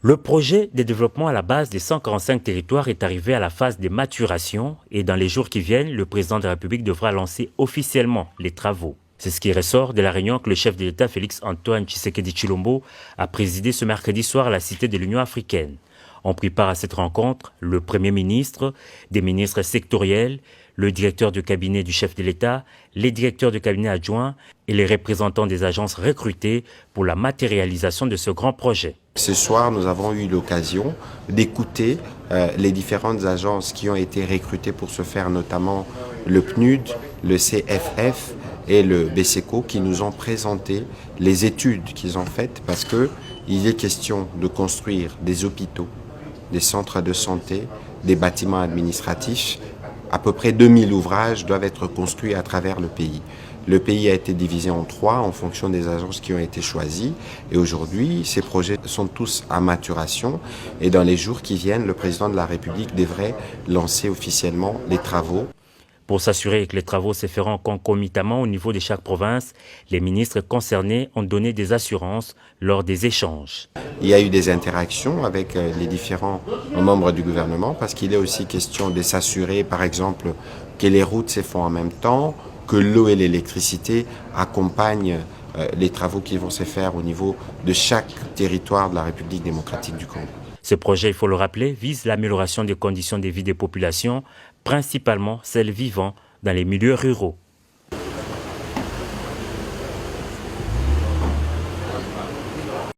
Le projet de développement à la base des 145 territoires est arrivé à la phase de maturation et dans les jours qui viennent, le président de la République devra lancer officiellement les travaux. C'est ce qui ressort de la réunion que le chef de l'État Félix-Antoine Tshisekedi Tshilombo a présidée ce mercredi soir à la Cité de l'Union africaine. On prit part à cette rencontre le Premier ministre, des ministres sectoriels, le directeur du cabinet du chef de l'État, les directeurs de cabinet adjoints et les représentants des agences recrutées pour la matérialisation de ce grand projet. Ce soir, nous avons eu l'occasion d'écouter les différentes agences qui ont été recrutées pour ce faire, notamment le PNUD, le CFF et le BSECO, qui nous ont présenté les études qu'ils ont faites parce qu'il est question de construire des hôpitaux, des centres de santé, des bâtiments administratifs. À peu près 2000 ouvrages doivent être construits à travers le pays. Le pays a été divisé en 3 en fonction des agences qui ont été choisies. Et aujourd'hui, ces projets sont tous à maturation. Et dans les jours qui viennent, le président de la République devrait lancer officiellement les travaux. Pour s'assurer que les travaux se feront concomitamment au niveau de chaque province, les ministres concernés ont donné des assurances lors des échanges. Il y a eu des interactions avec les différents membres du gouvernement parce qu'il est aussi question de s'assurer, par exemple, que les routes se font en même temps, que l'eau et l'électricité accompagnent les travaux qui vont se faire au niveau de chaque territoire de la République démocratique du Congo. Ce projet, il faut le rappeler, vise l'amélioration des conditions de vie des populations, principalement celles vivant dans les milieux ruraux.